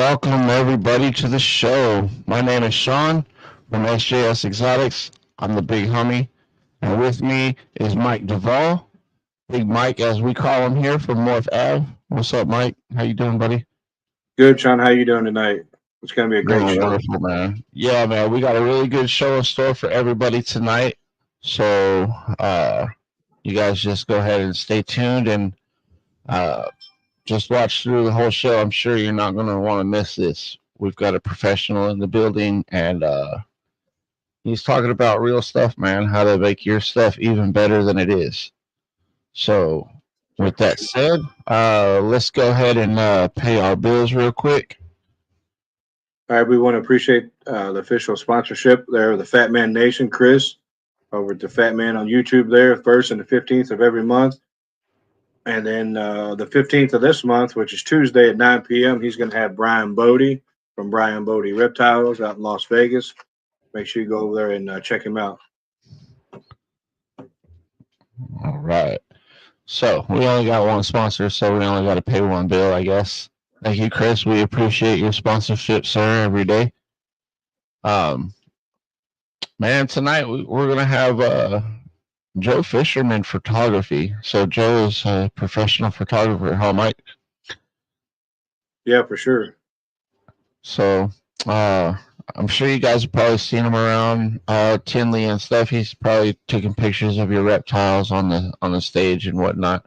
welcome everybody to the show. My name is Sean from SJS Exotics. I'm the big homie, and with me is Mike Duvall, Big Mike as we call him here from Morph Ave. What's up, Mike? How you doing, buddy? Good, Sean. How you doing tonight? It's going to be a great show. Wonderful, man. Yeah, man. We got a really good show in store for everybody tonight. So, you guys just go ahead and stay tuned and just watch through the whole show. I'm sure you're not going to want to miss this. We've got a professional in the building, and he's talking about real stuff, man, how to make your stuff even better than it is. So, with that said, let's go ahead and pay our bills real quick. All right, we want to appreciate the official sponsorship there of the Fat Man Nation, Chris, over at the Fat Man on YouTube there, 1st and the 15th of every month. And then the 15th of this month, which is Tuesday at 9 p.m., he's going to have Brian Bodie from Brian Bodie Reptiles out in Las Vegas. Make sure you go over there and check him out. All right. So we only got one sponsor, so we only got to pay one bill, I guess. Thank you, Chris. We appreciate your sponsorship, sir, every day. Man, tonight we're going to have Joe Fisherman Photography. So Joe is a professional photographer, huh, Mike? Yeah, for sure. So I'm sure you guys have probably seen him around Tinley and stuff. He's probably taking pictures of your reptiles on the stage and whatnot.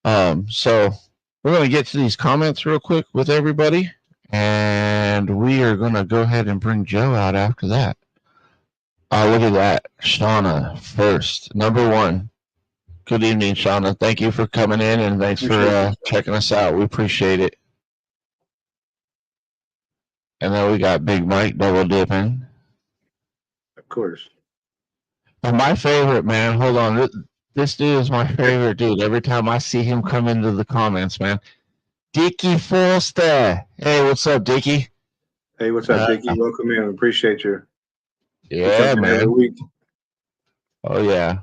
So we're going to get to these comments real quick with everybody, and we are going to go ahead and bring Joe out after that. Look at that. Shauna first. Number one. Good evening, Shauna. Thank you for coming in, and thanks for checking us out. We appreciate it. And then we got Big Mike double dipping. Of course. And my favorite, man, hold on. This dude is my favorite dude. Every time I see him come into the comments, man. Dickie Forster. Hey, what's up, Dickie? Hey, what's up, Dickie? Welcome in. Appreciate you. Yeah, man. Every week. Oh, yeah.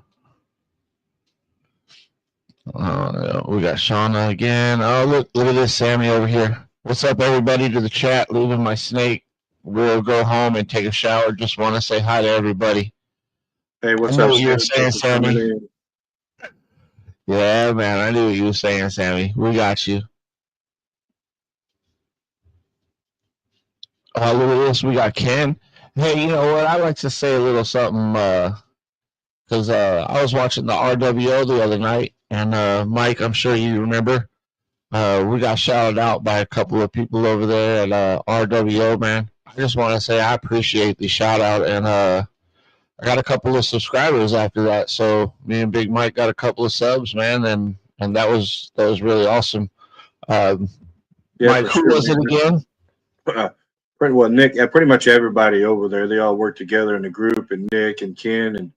We got Shauna again. Oh, look at this Sammy over here. What's up, everybody, to the chat? Leaving my snake. We'll go home and take a shower. Just want to say hi to everybody. Hey, what's up? What you were saying, Sammy? Yeah, man. I knew what you were saying, Sammy. We got you. Look at this. We got Ken. Hey, you know what? I like to say a little something because I was watching the RWO the other night, and Mike, I'm sure you remember, we got shouted out by a couple of people over there at RWO, man. I just want to say I appreciate the shout out, and I got a couple of subscribers after that. So me and Big Mike got a couple of subs, man, and that was really awesome. Mike, who was it again? Well, Nick, pretty much everybody over there. They all work together in the group, and Nick and Ken and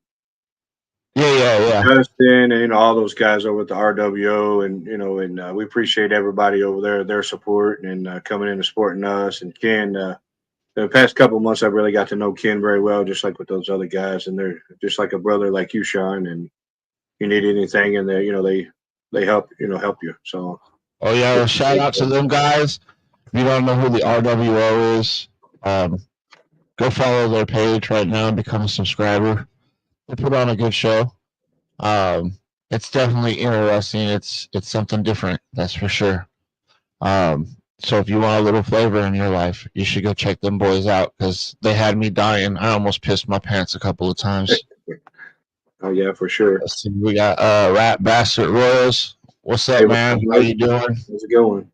Justin, and all those guys over at the RWO, and we appreciate everybody over there, their support and coming in and supporting us. And Ken, the past couple of months, I've really got to know Ken very well, just like with those other guys, and they're just like a brother like you, Sean. And you need anything, and they help you. So, oh yeah, shout out to them guys. If you don't know who the RWO is, go follow their page right now and become a subscriber. They put on a good show. It's definitely interesting. It's something different, that's for sure. So if you want a little flavor in your life, you should go check them boys out because they had me dying. I almost pissed my pants a couple of times. Oh yeah, for sure. We got Rat Bastard Royals. What's up, man? How you doing? How's it going?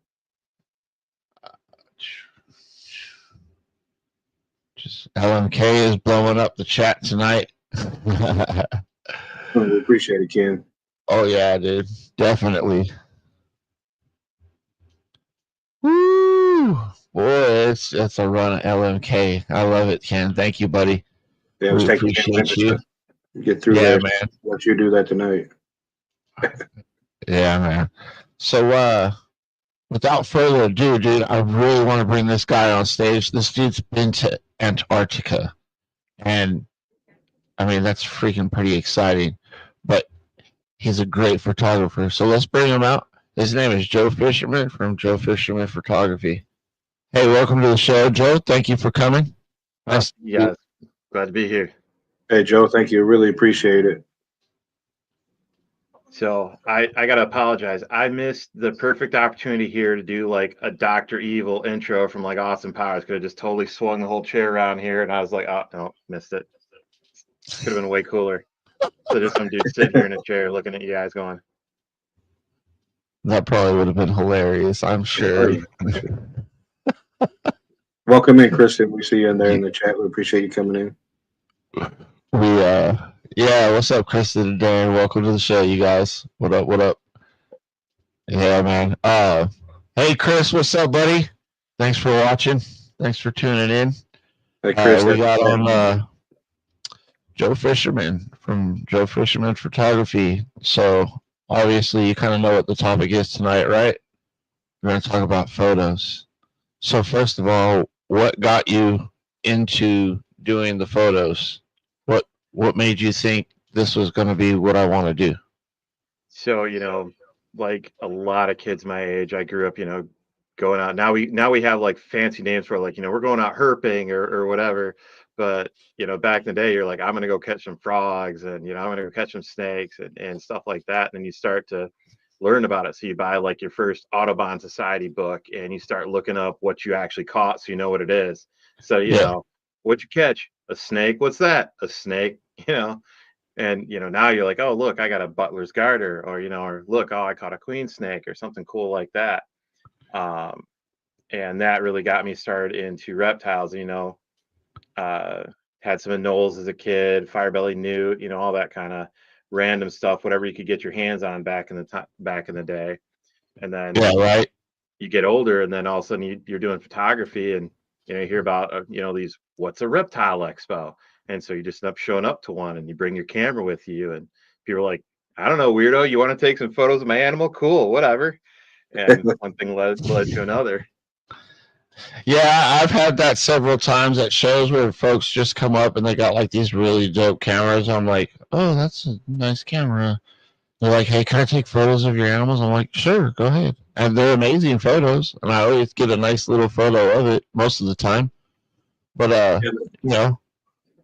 Just LMK is blowing up the chat tonight. We appreciate it, Ken. Oh yeah, dude, definitely. Woo, boy, it's a run at LMK. I love it, Ken. Thank you, buddy. Yeah, we appreciate you. Get through there, man. Let you do that tonight. Yeah, man. So, without further ado, dude, I really want to bring this guy on stage. This dude's been to Antarctica, and I mean that's freaking pretty exciting. But he's a great photographer, so let's bring him out. His name is Joe Fisherman from Joe Fisherman Photography. Hey, welcome to the show, Joe. Thank you for coming. Nice. Yes, glad to be here. Hey, Joe, thank you. Really appreciate it. So I gotta apologize. I missed the perfect opportunity here to do like a Dr. Evil intro from like Austin Powers. Could have just totally swung the whole chair around here, and I was like, oh no, missed it. Could have been way cooler. So just some dude sitting here in a chair looking at you guys going. That probably would have been hilarious, I'm sure. Welcome in, Kristen. We see you in there in the chat. We appreciate you coming in. Yeah, what's up, Kristen and Darren? Welcome to the show, you guys. What up, what up? Yeah, man. Hey, Chris, what's up, buddy? Thanks for watching. Thanks for tuning in. Hey, Chris. We got on Joe Fisherman from Joe Fisherman Photography. So, obviously, you kind of know what the topic is tonight, right? We're going to talk about photos. So, first of all, what got you into doing the photos? What made you think this was going to be what I want to do? So, like a lot of kids my age, I grew up, going out. Now we have like fancy names for like, we're going out herping or whatever. But, back in the day, you're like, I'm gonna go catch some frogs and I'm gonna go catch some snakes and stuff like that. And then you start to learn about it. So you buy like your first Audubon Society book and you start looking up what you actually caught so you know what it is. So, what'd you catch? A snake? What's that? A snake, and now you're like, oh look, I got a butler's garter, or look, oh, I caught a queen snake or something cool like that. And that really got me started into reptiles. Had some anoles as a kid, firebelly newt, all that kind of random stuff, whatever you could get your hands on back in the day. And then right. You get older, and then all of a sudden you're doing photography, and you hear about these, what's a reptile expo. And so you just end up showing up to one and you bring your camera with you, and people are like, I don't know, weirdo, you want to take some photos of my animal? Cool, whatever. And one thing led to another. Yeah, I've had that several times at shows where folks just come up and they got like these really dope cameras. I'm like, oh, that's a nice camera. They're like, hey, can I take photos of your animals? I'm like, sure, go ahead. And they're amazing photos, and I always get a nice little photo of it most of the time. But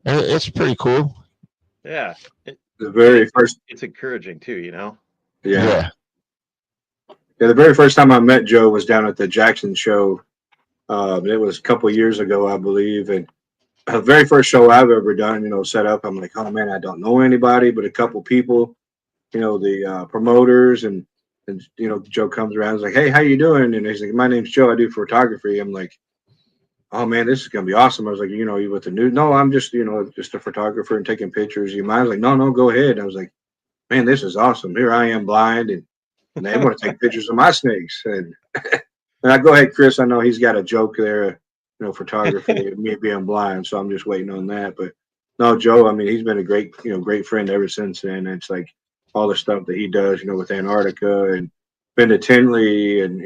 it's pretty cool. Yeah. The very first. It's encouraging too, Yeah. Yeah. Yeah, the very first time I met Joe was down at the Jackson show. It was a couple years ago, I believe, and the very first show I've ever done, set up. I'm like, oh man, I don't know anybody, but a couple people, the promoters, and Joe comes around, and is like, hey, how you doing? And he's like, my name's Joe, I do photography. I'm like, oh man, this is gonna be awesome. I was like, you with the news? No, I'm just, just a photographer and taking pictures. You mind? I was like, no, go ahead. And I was like, man, this is awesome. Here I am, blind, and they want to take pictures of my snakes. And I go ahead, Chris. I know he's got a joke there, photography, me being blind. So I'm just waiting on that. But no, Joe, I mean, he's been a great friend ever since then. It's like all the stuff that he does, with Antarctica, and been to Tinley, and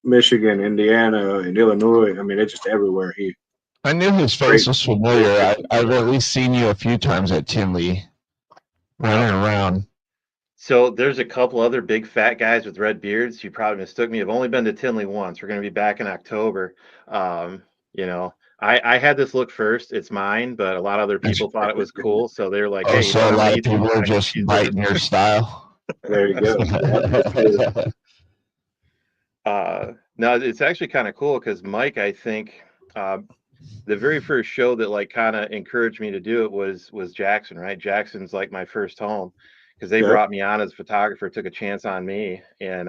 Michigan, Indiana, and Illinois. I mean, it's just everywhere. I knew his face was familiar. I've at least seen you a few times at Tinley running around. So there's a couple other big fat guys with red beards. You probably mistook me. I've only been to Tinley once. We're going to be back in October. I had this look first. It's mine, but a lot of other people thought it was cool. So they're like, hey, so a lot of people are just biting your style. There you go. No, it's actually kind of cool because Mike, I think the very first show that like kind of encouraged me to do it was Jackson, right? Jackson's like my first home because they brought me on as a photographer, took a chance on me, and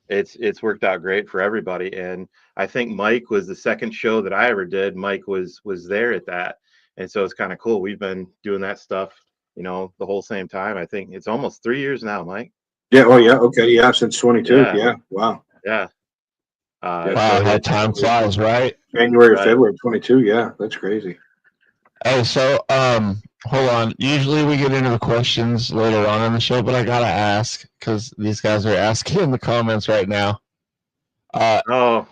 it's worked out great for everybody. And I think Mike was the second show that I ever did. Mike was there at that, and so it's kind of cool. We've been doing that stuff, the whole same time. I think it's almost 3 years now, Mike. Yeah. Oh yeah. Okay. Yeah. Since 22. Yeah. Wow. Yeah. Wow, how time flies, right? January, February 22. Yeah, that's crazy. Oh, so hold on. Usually we get into the questions later on in the show, but I gotta ask because these guys are asking in the comments right now. Hold on.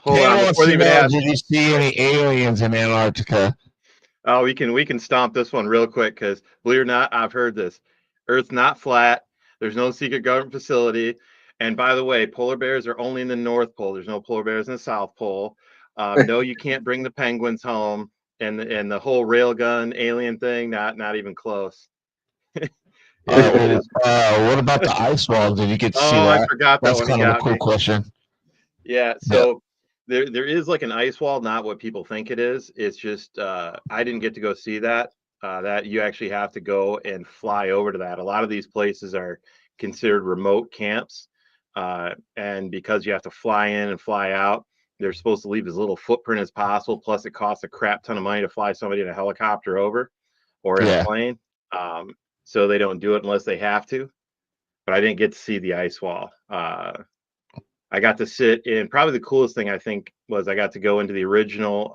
Before they even ask, did you see any aliens in Antarctica? Oh, we can stomp this one real quick because believe it or not, I've heard this. Earth's not flat. There's no secret government facility. And by the way, polar bears are only in the North Pole. There's no polar bears in the South Pole. No, you can't bring the penguins home, and the whole railgun alien thing, not even close. It is. What about the ice wall? Did you get to see Oh, I that? forgot that That's one. He kind of a got cool me. question. Yeah. Yeah, So there is like an ice wall, not what people think it is. It's just I didn't get to go see that. That you actually have to go and fly over to that. A lot of these places are considered remote camps, and because you have to fly in and fly out, they're supposed to leave as little footprint as possible. Plus, it costs a crap ton of money to fly somebody in a helicopter over or in a yeah. plane. Um, so they don't do it unless they have to. But I didn't get to see the ice wall. I got to sit in, probably the coolest thing I think was I got to go into the original,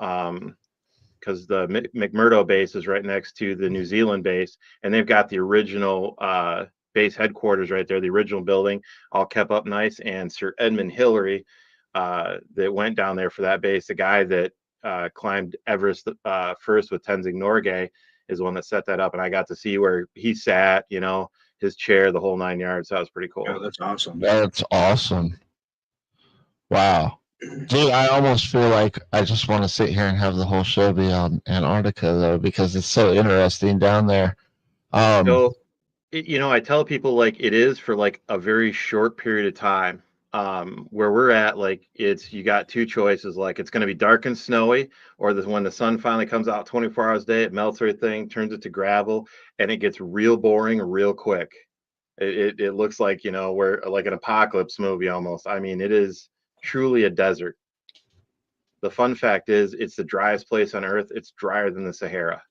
because the McMurdo base is right next to the New Zealand base, and they've got the original base headquarters right there, the original building, all kept up nice. And Sir Edmund Hillary, that went down there for that base, the guy that climbed Everest first with Tenzing Norgay, is the one that set that up. And I got to see where he sat, his chair, the whole 9 yards. That was pretty cool. Yeah, that's awesome. That's awesome. Wow. Dude, I almost feel like I just want to sit here and have the whole show be on Antarctica, though, because it's so interesting down there. So, I tell people like it is for like a very short period of time. Where we're at, like you got two choices, like it's going to be dark and snowy, or when the sun finally comes out 24 hours a day, it melts everything, turns it to gravel, and it gets real boring real quick. It looks like, we're like an apocalypse movie almost. I mean, it is truly a desert. The fun fact is, it's the driest place on Earth. It's drier than the Sahara.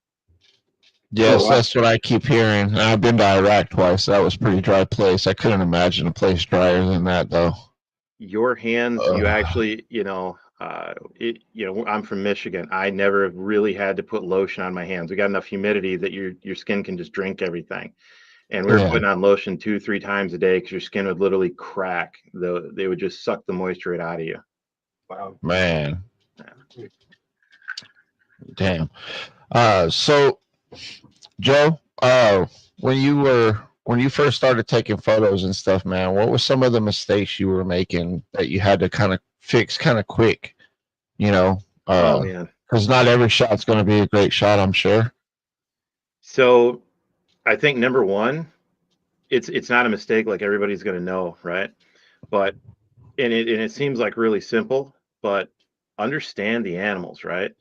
Yes, wow. that's what I keep hearing. And I've been to Iraq twice. That was a pretty dry place. I couldn't imagine a place drier than that, though. Your hands, you actually, I'm from Michigan. I never have really had to put lotion on my hands. We got enough humidity that your skin can just drink everything. And we were Yeah, putting on lotion 2-3 times a day because your skin would literally crack. They would just suck the moisture right out of you. Wow. man. Yeah. Damn. So Joe, when you first started taking photos and stuff, man, what were some of the mistakes you were making that you had to kind of fix kind of quick? You know, Oh man. because not every shot's going to be a great shot, I'm sure. So I think number one, it's not a mistake like everybody's going to know, right? But and it seems like really simple, but understand the animals, right?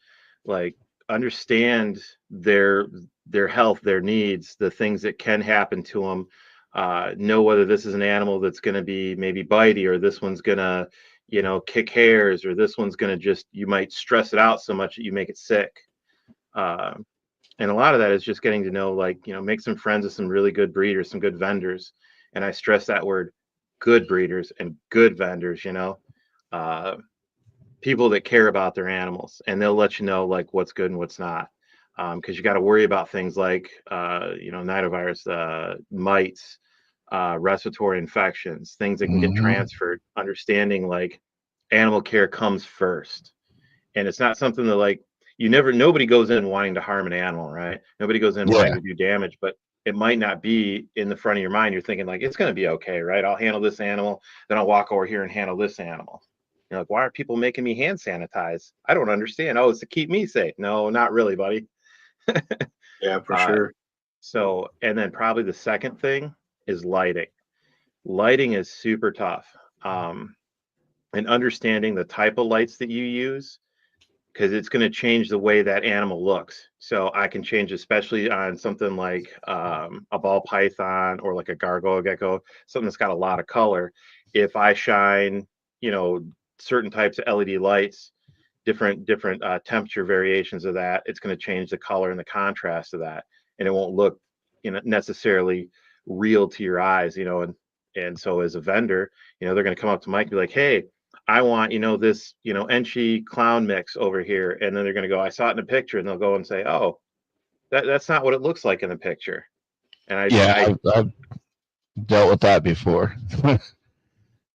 Like understand their health, their needs, the things that can happen to them. Know whether this is an animal that's going to be maybe bitey, or this one's going to, kick hairs, or this one's going to just, you might stress it out so much that you make it sick. Uh, and a lot of that is just getting to know, like, make some friends with some really good breeders, some good vendors. And I stress that word, good breeders and good vendors, uh, people that care about their animals, and they'll let you know like what's good and what's not. Because you got to worry about things like, nidovirus, mites, respiratory infections, things that can get Mm-hmm. transferred. Understanding like animal care comes first, and it's not something that like nobody goes in wanting to harm an animal, right? Nobody goes in wanting Yeah, to do damage, but it might not be in the front of your mind. You're thinking like, it's going to be okay, right? I'll handle this animal, then I'll walk over here and handle this animal. You're like, why are people making me hand sanitize? I don't understand. Oh, it's to keep me safe. No, not really, buddy. Yeah, for uh, sure. so, and then probably the second thing is lighting. Lighting is super tough. And understanding the type of lights that you use, because it's going to change the way that animal looks. So I can change, especially on something like a ball python or like a gargoyle gecko, something that's got a lot of color. If I shine, certain types of LED lights, different temperature variations of that, it's going to change the color and the contrast of that, and it won't look, necessarily real to your eyes, and so as a vendor, they're going to come up to Mike and be like, hey, I want, this, Enchi clown mix over here. And then they're going to go, I saw it in a picture. And they'll go and say, oh, that's not what it looks like in the picture. And yeah, I've dealt with that before.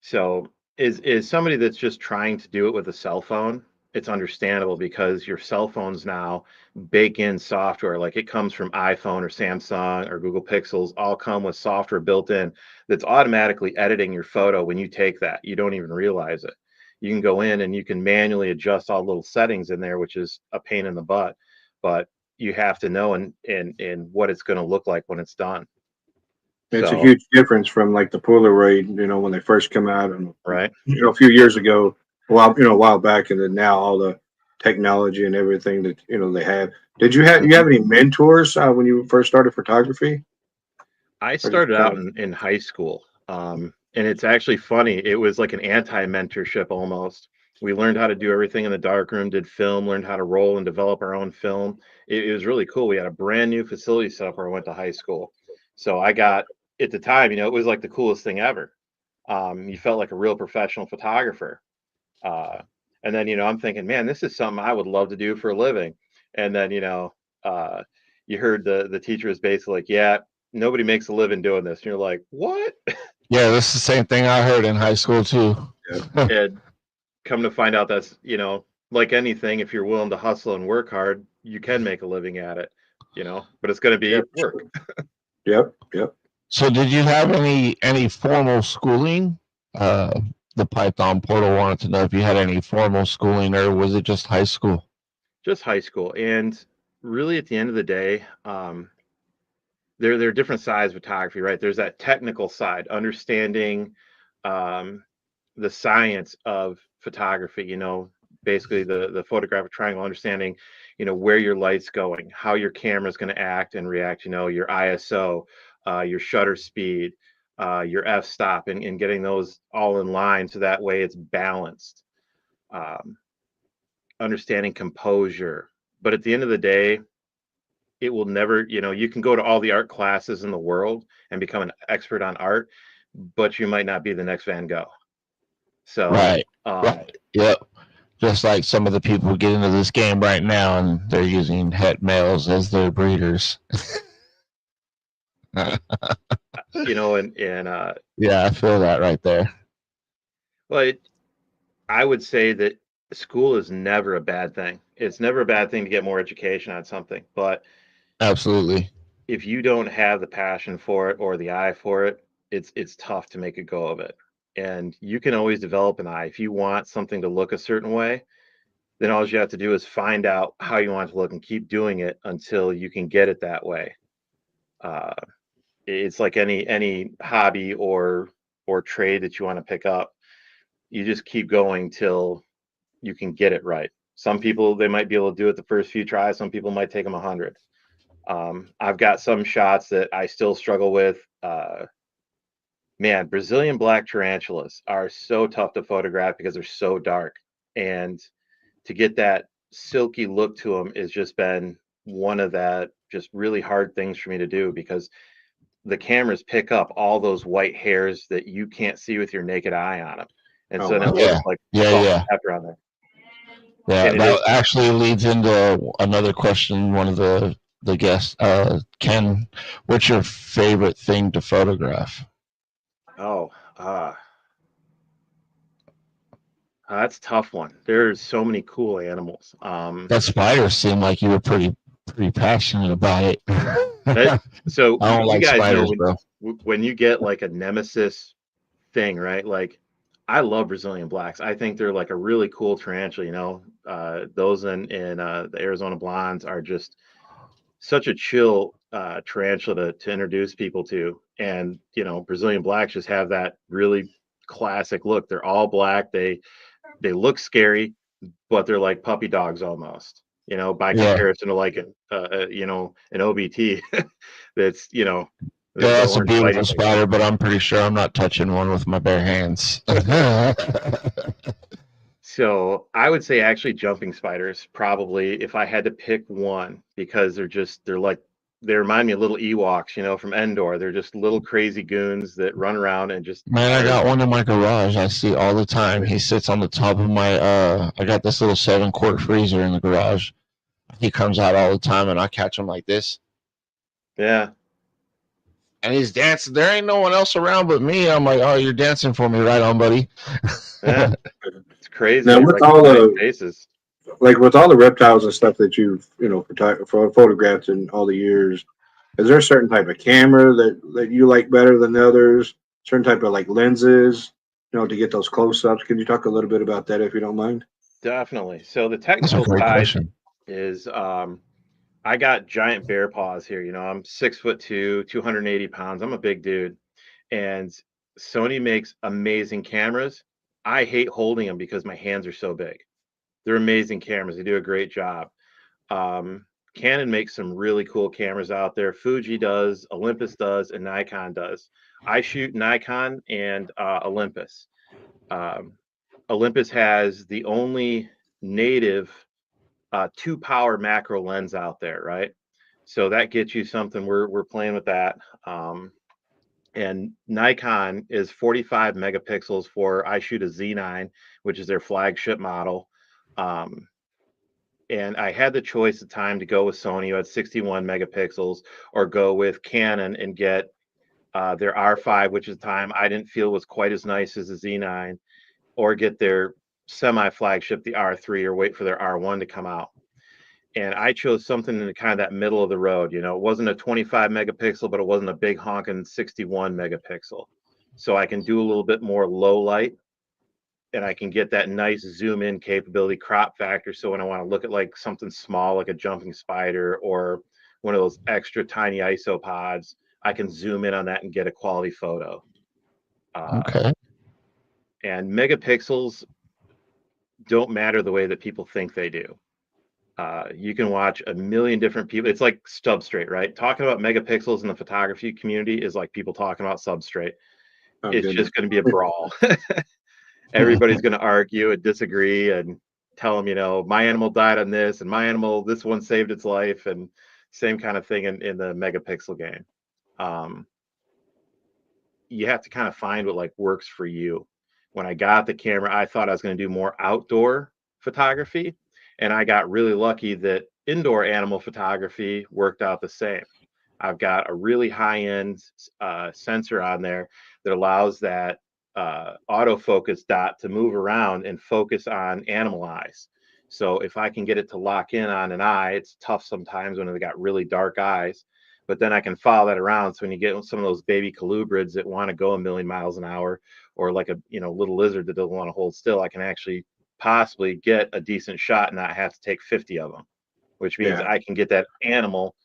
so is somebody that's just trying to do it with a cell phone. It's understandable because your cell phones now bake in software, like it comes from iPhone or Samsung or Google Pixels, all come with software built in that's automatically editing your photo when you take that. You don't even realize it. you can go in and you can manually adjust all little settings in there, which is a pain in the butt, but you have to know and what it's going to look like when it's done. It's a So, huge difference from like the Polaroid, when they first come out, and right. a few years ago, a while back, and then now all the technology and everything that they have. Did you have any mentors when you first started photography? I Or just started out in high school, and it's actually funny. It was like an anti-mentorship almost. We learned how to do everything in the darkroom, did film, learned how to roll and develop our own film. It was really cool. We had a brand new facility set up where I went to high school. So I got, at the time, it was like the coolest thing ever. You felt like a real professional photographer. Uh, and then, I'm thinking, man, this is something I would love to do for a living. And then, uh, you heard the teacher was basically like, yeah, nobody makes a living doing this. And you're like, what? Yeah, this is the same thing I heard in high school too. And come to find out that's, like anything, if you're willing to hustle and work hard, you can make a living at it, but it's going to be work. Yep, yep. So, did you have any formal schooling? The Python portal wanted to know if you had any formal schooling, or was it just high school? Just high school. And really, at the end of the day, there are different sides of photography, right? There's that technical side, understanding um, the science of photography, basically the photographic triangle, understanding, where your light's going, how your camera's going to act and react, your ISO, your shutter speed, your f-stop, and getting those all in line so that way it's balanced. Um, Understanding composure. But at the end of the day, it will never, you can go to all the art classes in the world and become an expert on art, but you might not be the next Van Gogh. So, Right. Right. Yep. Just like some of the people who get into this game right now, and they're using het males as their breeders. and Yeah, I feel that right there. well, I would say that school is never a bad thing. It's never a bad thing to get more education on something, but Absolutely. if you don't have the passion for it or the eye for it, it's tough to make a go of it. And you can always develop an eye. If you want something to look a certain way, then all you have to do is find out how you want it to look and keep doing it until you can get it that way. Uh, it's like any hobby or trade that you want to pick up. You just keep going till you can get it right. Some people, they might be able to do it the first few tries. Some people might take them 100. I've got some shots that I still struggle with. Man, Brazilian black tarantulas are so tough to photograph because they're so dark. And to get that silky look to them has just been one of that just really hard things for me to do because the cameras pick up all those white hairs that you can't see with your naked eye on them. And so then it looks like salt and pepper on there. Yeah, that actually leads into another question. One of the guests, Ken, what's your favorite thing to photograph? Oh, that's a tough one. There's so many cool animals. That spider seemed like you were pretty passionate about it. So I don't like guys spiders, know bro. when you get like a nemesis thing, right? Like I love Brazilian blacks. I think they're like a really cool tarantula. Those in the Arizona blondes are just such a chill tarantula to introduce people to. And Brazilian blacks just have that really classic look. They're all black. They look scary, but they're like puppy dogs almost. By comparison to like an OBT that's the That's a orange beautiful fighting. spider, but I'm pretty sure I'm not touching one with my bare hands. So I would say actually jumping spiders, probably if I had to pick one, because they remind me of little Ewoks, from Endor. They're just little crazy goons that run around and just Man, I got one in my garage. I see all the time. He sits on the top of my I got this little 7-quart freezer in the garage. He comes out all the time and I catch him like this. Yeah. And he's dancing. There ain't no one else around but me. I'm like, oh, you're dancing for me, right on, buddy. Yeah. It's crazy. Now, with all the faces. Like with all the reptiles and stuff that you've photographed in all the years, is there a certain type of camera that you like better than others? Certain type of like lenses? to get those close-ups. Can you talk a little bit about that if you don't mind? Definitely. So the That's a technical great side question. is I got giant bear paws here. I'm 6'2", 280 pounds. I'm a big dude. And Sony makes amazing cameras. I hate holding them because my hands are so big. They're amazing cameras. They do a great job. Canon makes some really cool cameras out there. Fuji does, Olympus does, and Nikon does. I shoot Nikon and Olympus. Um, Olympus has the only native 2-power macro lens out there, right? So that gets you something. We're playing with that. And Nikon is 45 megapixels for, I shoot a Z9, which is their flagship model. And I had the choice at the time to go with Sony, who had 61 megapixels, or go with Canon and get their R5, which at the time I didn't feel was quite as nice as the Z9, or get their semi-flagship, the R3, or wait for their R1 to come out. And I chose something in kind of that middle of the road. It wasn't a 25 megapixel, but it wasn't a big honking 61 megapixel. So I can do a little bit more low light, and I can get that nice zoom in capability, crop factor. So when I want to look at like something small, like a jumping spider or one of those extra tiny isopods, I can zoom in on that and get a quality photo. Okay. And megapixels don't matter the way that people think they do. You can watch a million different people. It's like substrate, right? Talking about megapixels in the photography community is like people talking about substrate. Oh, It's goodness. just going to be a brawl. Everybody's going to argue and disagree and tell them, my animal died on this and my animal, this one saved its life, and same kind of thing in the megapixel game. You have to kind of find what like works for you. When I got the camera, I thought I was going to do more outdoor photography, and I got really lucky that indoor animal photography worked out the same. I've got a really high-end sensor on there that allows that autofocus dot to move around and focus on animal eyes. So if I can get it to lock in on an eye, it's tough sometimes when they've got really dark eyes, but then I can follow that around. So when you get some of those baby colubrids that want to go a million miles an hour, or like a little lizard that doesn't want to hold still, I can actually possibly get a decent shot and not have to take 50 of them, which means Yeah. I can get that animal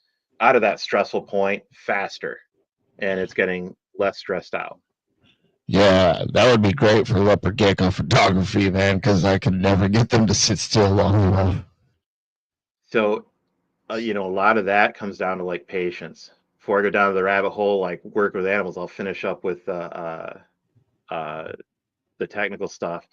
out of that stressful point faster, and it's getting less stressed out. Yeah, that would be great for leopard gecko photography, man, because I could never get them to sit still long enough. So, a lot of that comes down to like patience. Before I go down to the rabbit hole, like work with animals, I'll finish up with the technical stuff.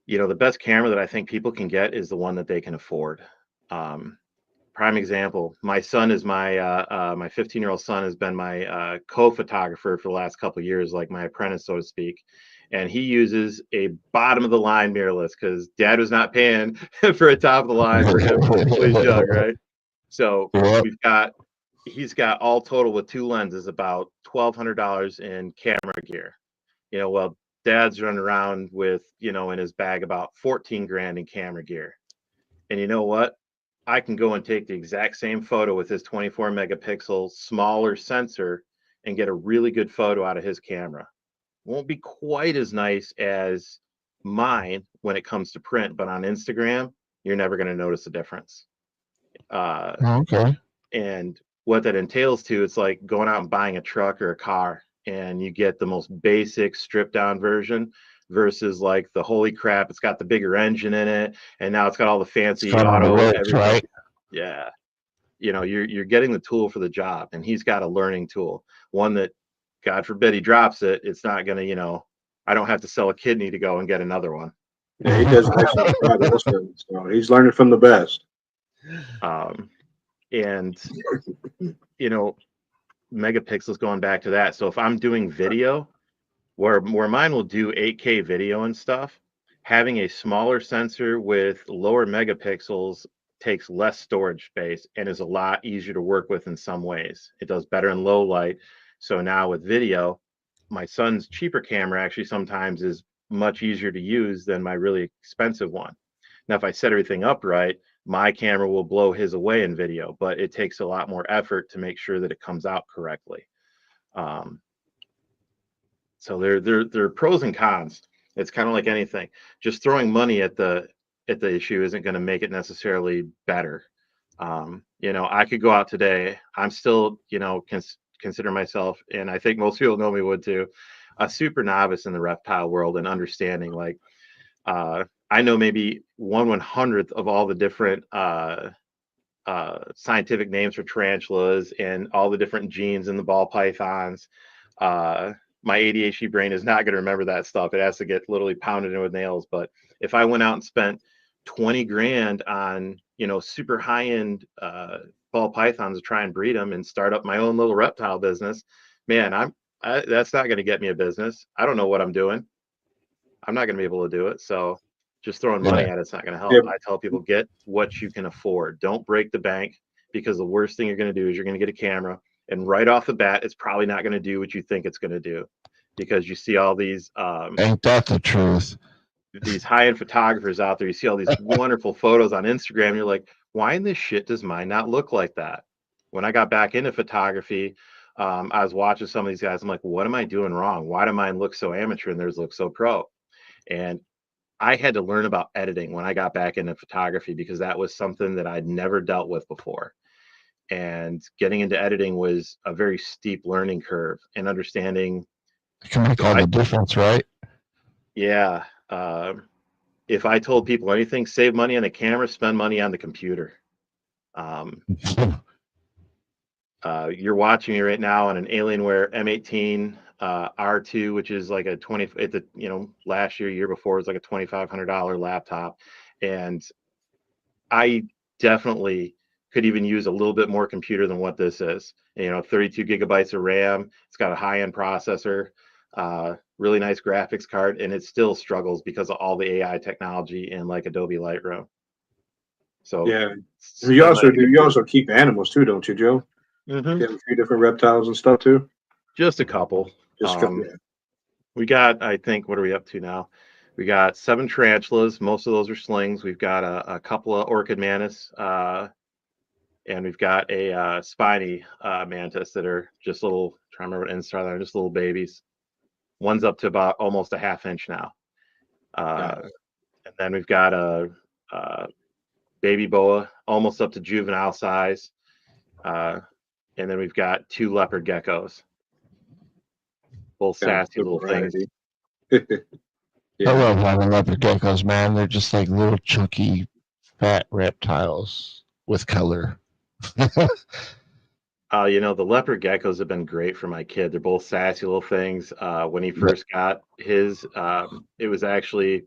The best camera that I think people can get is the one that they can afford. Prime example, my son is my 15-year-old son has been my co-photographer for the last couple of years, like my apprentice, so to speak. And he uses a bottom of the line mirrorless because dad was not paying for a top of the line for him when he's young, right? So Yep. he's got all total with 2 lenses about $1,200 in camera gear. Well, dad's running around with, in his bag about 14 grand in camera gear. And you know what? I can go and take the exact same photo with his 24 megapixel smaller sensor and get a really good photo out of his camera. Won't be quite as nice as mine when it comes to print, but on Instagram, you're never going to notice a difference. Okay. And what that entails too, it's like going out and buying a truck or a car, and you get the most basic stripped down version versus like the holy crap, it's got the bigger engine in it, and now it's got all the It's fancy got all the auto works, everything. right? Yeah. You're getting the tool for the job, and he's got a learning tool. One that, God forbid he drops it, it's not gonna, I don't have to sell a kidney to go and get another one. Yeah, he does excellent job also. So he's learning from the best. And megapixels, going back to that. So if I'm doing video, where mine will do 8K video and stuff, having a smaller sensor with lower megapixels takes less storage space and is a lot easier to work with in some ways. It does better in low light. So now with video, my son's cheaper camera actually sometimes is much easier to use than my really expensive one. Now, if I set everything up right, my camera will blow his away in video, but it takes a lot more effort to make sure that it comes out correctly. So there are pros and cons. It's kind of like anything. Just throwing money at the issue isn't going to make it necessarily better. I could go out today. I'm still, consider myself, and I think most people know me would too, a super novice in the reptile world and understanding. Like, I know maybe 1/100th of all the different scientific names for tarantulas and all the different genes in the ball pythons. My ADHD brain is not going to remember that stuff. It has to get literally pounded in with nails. But if I went out and spent 20 grand on, super high end ball pythons to try and breed them and start up my own little reptile business, man, that's not going to get me a business. I don't know what I'm doing. I'm not going to be able to do it. So just throwing money at it's not going to help. Yep. I tell people, get what you can afford. Don't break the bank, because the worst thing you're going to do is you're going to get a camera, and right off the bat, it's probably not going to do what you think it's going to do, because you see all these Ain't that the truth? these high-end photographers out there. You see all these wonderful photos on Instagram, and you're like, why in this shit does mine not look like that? When I got back into photography, I was watching some of these guys. I'm like, what am I doing wrong? Why do mine look so amateur and theirs look so pro? And I had to learn about editing when I got back into photography, because that was something that I'd never dealt with before. And getting into editing was a very steep learning curve, and understanding. It can make all the difference, right? Yeah. If I told people anything, save money on the camera, spend money on the computer. You're watching me right now on an Alienware M18 R2, which is like a 20. Last year before, it was like a $2,500 laptop, and I definitely could even use a little bit more computer than what this is. 32 gigabytes of RAM. It's got a high-end processor, really nice graphics card, and it still struggles because of all the AI technology in like Adobe Lightroom. So yeah, you also keep animals too, don't you, Joe? Mm-hmm. You have a few different reptiles and stuff too. Just a couple. Just a couple. We got, I think, what are we up to now? We got 7 tarantulas. Most of those are slings. We've got a couple of orchid mantis, and we've got a spiny mantis that are just little. Trying to remember what instar they're, just little babies. One's up to about almost a ½ inch now, and then we've got a baby boa, almost up to juvenile size, and then we've got 2 leopard geckos, both sassy little things. I love having leopard geckos, man. They're just like little chunky, fat reptiles with color. The leopard geckos have been great for my kid. They're both sassy little things. When he first got his, it was actually,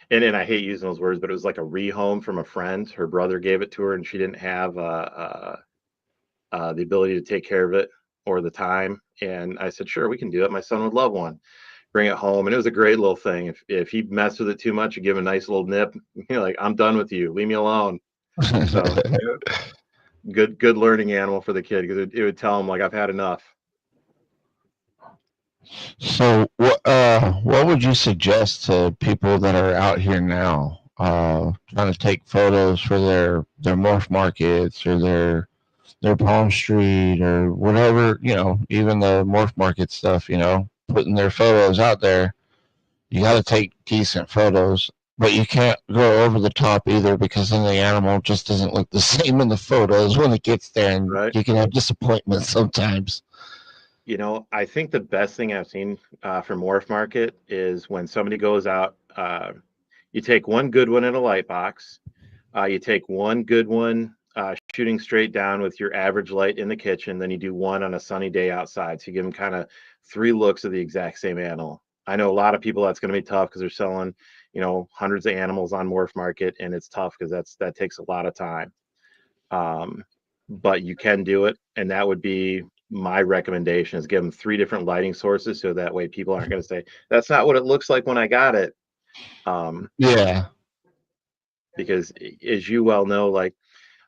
and I hate using those words, but it was like a rehome from a friend. Her brother gave it to her, and she didn't have the ability to take care of it or the time. And I said, sure, we can do it. My son would love one. Bring it home, and it was a great little thing. If he messed with it too much, you give him a nice little nip. Like, I'm done with you. Leave me alone. So good learning animal for the kid, because it would tell him, like, I've had enough. So what would you suggest to people that are out here now trying to take photos for their MorphMarkets or their Palm Street or whatever, even the MorphMarket stuff, putting their photos out there? You got to take decent photos, but you can't go over the top either, because then the animal just doesn't look the same in the photos when it gets there, and you can have disappointment sometimes. I think the best thing I've seen from MorphMarket is when somebody goes out, you take one good one in a light box, you take one good one shooting straight down with your average light in the kitchen, then you do one on a sunny day outside. So you give them kind of 3 looks of the exact same animal. I know a lot of people that's going to be tough, because they're selling, hundreds of animals on MorphMarket, and it's tough because that takes a lot of time. But you can do it, and that would be my recommendation, is give them 3 different lighting sources, so that way people aren't going to say, that's not what it looks like when I got it. Because as you well know, like,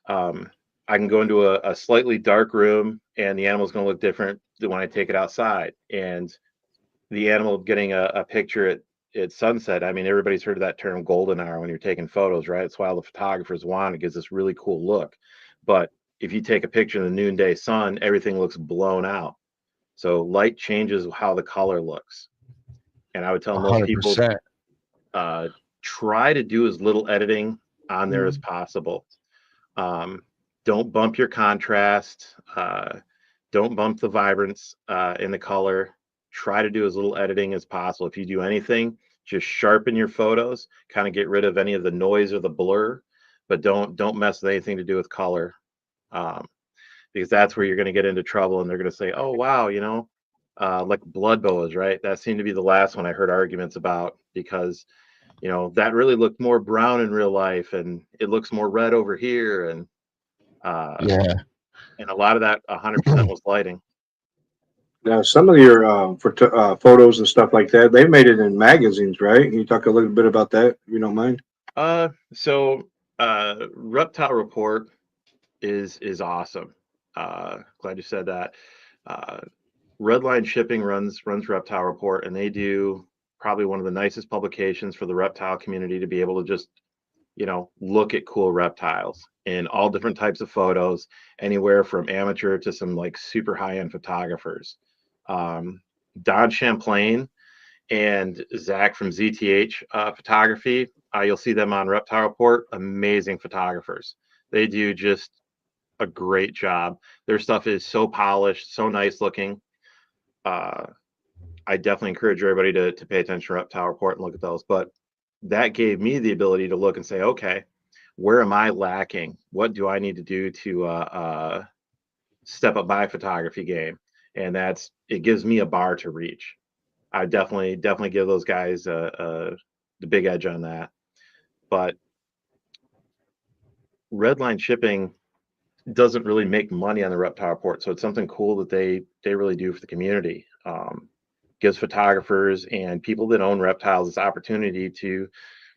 I can go into a slightly dark room, and the animal's going to look different than when I take it outside. And the animal getting a picture at sunset, I mean, everybody's heard of that term golden hour when you're taking photos, right? It's why all the photographers want it. Gives this really cool look. But if you take a picture in the noonday sun, everything looks blown out. So light changes how the color looks. And I would tell most people 100%. try to do as little editing on there as possible. Um, don't bump your contrast. Don't bump the vibrance in the color. Try to do as little editing as possible. If you do anything, just sharpen your photos, kind of get rid of any of the noise or the blur, but don't mess with anything to do with color, um, because that's where you're going to get into trouble, and they're going to say, "Oh wow, like blood boas, right?" That seemed to be the last one I heard arguments about because that really looked more brown in real life, and it looks more red over here, uh, Yeah. and a lot of that 100% was lighting. Now, some of your photos and stuff like that, they made it in magazines, right? Can you talk a little bit about that, if you don't mind? So Reptile Report is awesome. Glad you said that. Uh, Redline Shipping runs Reptile Report, and they do probably one of the nicest publications for the reptile community to be able to just look at cool reptiles in all different types of photos, anywhere from amateur to some like super high-end photographers. Don Champlain and Zach from ZTH Photography, you'll see them on Reptile Report. Amazing photographers. They do just a great job. Their stuff is so polished, so nice looking. I definitely encourage everybody to pay attention to Reptile Report and look at those. But that gave me the ability to look and say, okay, where am I lacking? What do I need to do to step up my photography game? And it gives me a bar to reach. I definitely give those guys the big edge on that. But Redline Shipping doesn't really make money on the Reptile Report, so it's something cool that they really do for the community. Gives photographers and people that own reptiles this opportunity to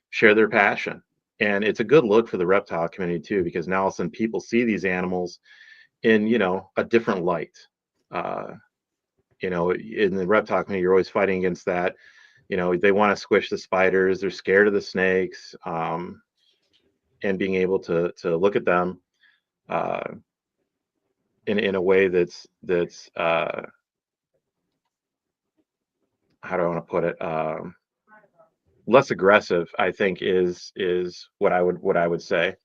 share their passion. And it's a good look for the reptile community too, because now all of a sudden people see these animals in, a different light. In the reptile community, you're always fighting against that. They want to squish the spiders, they're scared of the snakes, and being able to look at them in a way that's how do I want to put it? Less aggressive, I think is what I would say.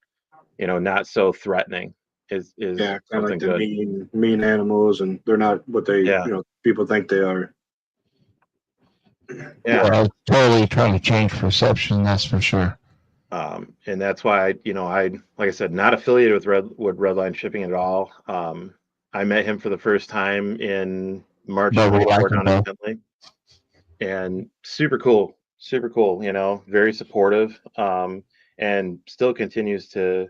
Not so threatening is Yeah, kind of like something the good. mean animals, and they're not what they Yeah, people think they are. yeah. Yeah, totally trying to change perception, that's for sure. And that's why I like I said, not affiliated with Redline Shipping at all. I met him for the first time in March But we like 24 them down in though. Finley, and super cool, super cool. Very supportive, and still continues to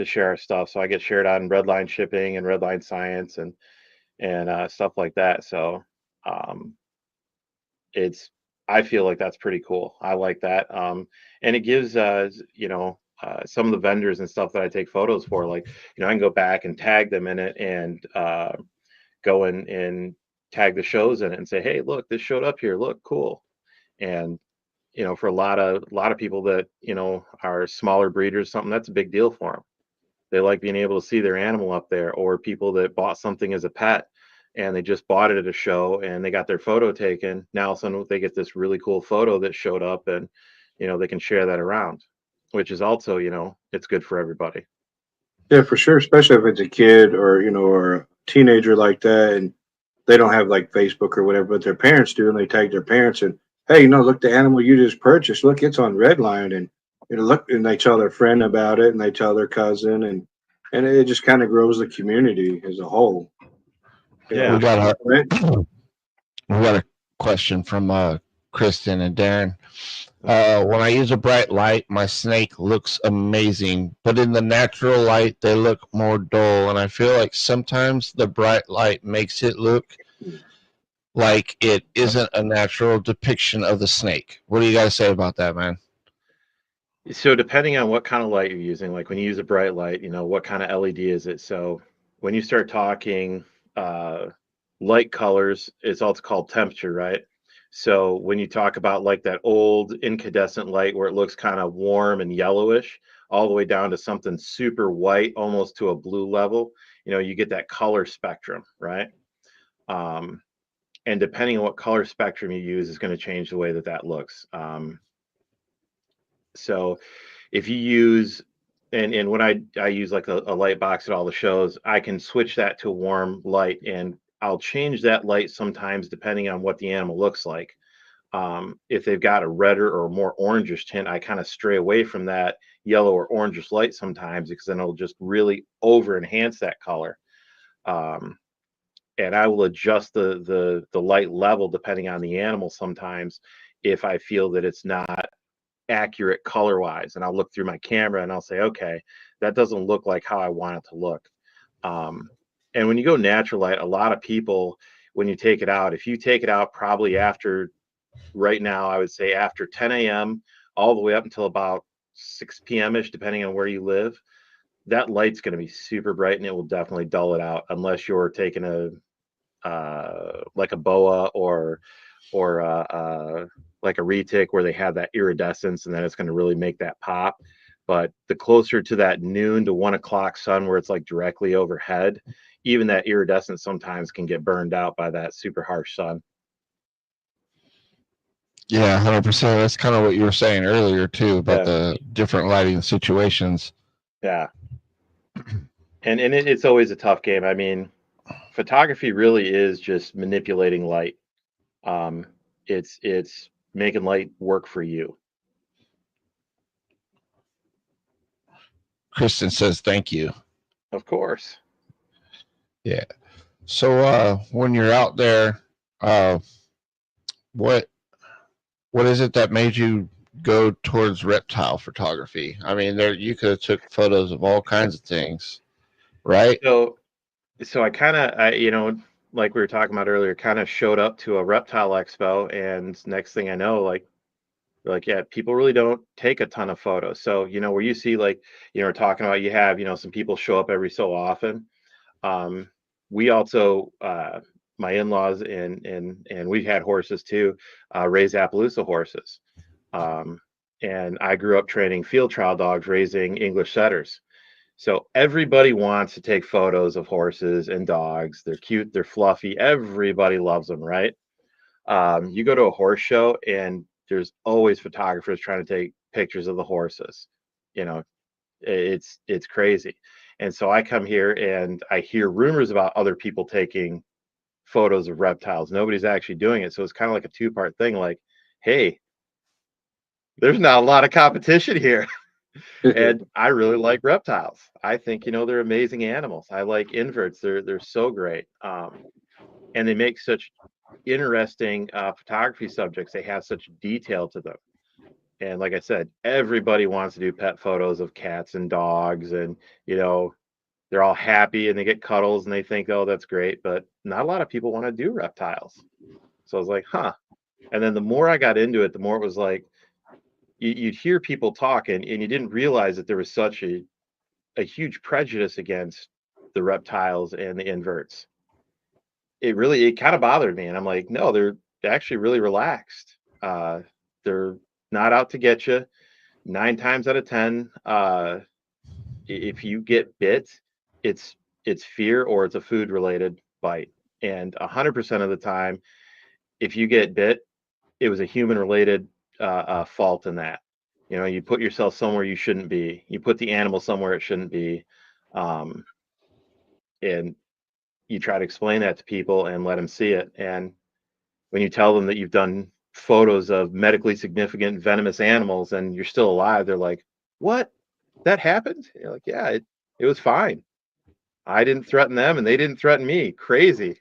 share our stuff. So I get shared on Redline Shipping and Redline Science and stuff like that. So um, it's I feel like that's pretty cool. I like that, and it gives some of the vendors and stuff that I take photos for, like I can go back and tag them in it and go in and tag the shows in it and say, hey, look, this showed up here. Look, cool. And for a lot of people that are smaller breeders, something that's a big deal for them. They like being able to see their animal up there, or people that bought something as a pet and they just bought it at a show and they got their photo taken. Now suddenly they get this really cool photo that showed up, and they can share that around, which is also it's good for everybody. Yeah, for sure. Especially if it's a kid or or a teenager like that, and they don't have like Facebook or whatever, but their parents do, and they tag their parents and hey, look, the animal you just purchased, look, it's on Redline, and look, and they tell their friend about it, and they tell their cousin, and it just kind of grows the community as a whole. We Yeah. got Right? a we got a question from Kristen and Darren. When I use a bright light, my snake looks amazing, but in the natural light, they look more dull. And I feel like sometimes the bright light makes it look like it isn't a natural depiction of the snake. What do you guys say about that, man? So depending on what kind of light you're using, like when you use a bright light, what kind of LED is it? So when you start talking uh, light colors, it's also called temperature, right? So when you talk about like that old incandescent light where it looks kind of warm and yellowish, all the way down to something super white, almost to a blue level, you get that color spectrum, right? Um, and depending on what color spectrum you use is going to change the way that looks. So if you use, and when I use like a light box at all the shows, I can switch that to a warm light, and I'll change that light sometimes depending on what the animal looks like. If they've got a redder or more orangish tint, I kind of stray away from that yellow or orangish light sometimes, because then it'll just really over enhance that color. And I will adjust the light level depending on the animal sometimes if I feel that it's not accurate color wise, and I'll look through my camera and I'll say, okay, that doesn't look like how I want it to look. And when you go natural light, a lot of people, when you take it out, if you take it out probably after, right now, I would say after 10 a.m. all the way up until about 6 p.m. ish, depending on where you live, that light's going to be super bright and it will definitely dull it out, unless you're taking a like a boa or like a retic where they have that iridescence, and then it's going to really make that pop. But the closer to that noon to 1 o'clock sun where it's like directly overhead, even that iridescence sometimes can get burned out by that super harsh sun. Yeah, 100%. That's kind of what you were saying earlier too about Yeah. the different lighting situations. Yeah. And it's always a tough game. I mean, photography really is just manipulating light. It's making light work for you. Kristen says thank you. Of course. Yeah. So when you're out there, what is it that made you go towards reptile photography? I mean, there you could have took photos of all kinds of things, right? So I kind of, like we were talking about earlier, kind of showed up to a reptile expo, and next thing I know, like, yeah, people really don't take a ton of photos. So, where you see, like, we're talking about, you have, some people show up every so often. We also, my in-laws and we've had horses too, raise Appaloosa horses. And I grew up training field trial dogs, raising English setters. So everybody wants to take photos of horses and dogs. They're cute, they're fluffy. Everybody loves them, right? You go to a horse show and there's always photographers trying to take pictures of the horses. You know, it's crazy. And so I come here and I hear rumors about other people taking photos of reptiles. Nobody's actually doing it. So it's kind of like a two-part thing. Like, hey, there's not a lot of competition here. And I really like reptiles. I think, they're amazing animals. I like inverts. They're so great. And they make such interesting photography subjects. They have such detail to them. And like I said, everybody wants to do pet photos of cats and dogs, and they're all happy and they get cuddles and they think, oh, that's great. But not a lot of people want to do reptiles. So I was like, huh. And then the more I got into it, the more it was like, you'd hear people talking and you didn't realize that there was such a huge prejudice against the reptiles and the inverts. It kind of bothered me. And I'm like, no, they're actually really relaxed. They're not out to get you. 9 times out of 10, if you get bit, it's fear or it's a food related bite. And 100% of the time, if you get bit, it was a human related fault in that. You put yourself somewhere you shouldn't be. You put the animal somewhere it shouldn't be. And you try to explain that to people and let them see it. And when you tell them that you've done photos of medically significant venomous animals and you're still alive, they're like, what? That happened? And you're like, yeah, it was fine. I didn't threaten them and they didn't threaten me. Crazy.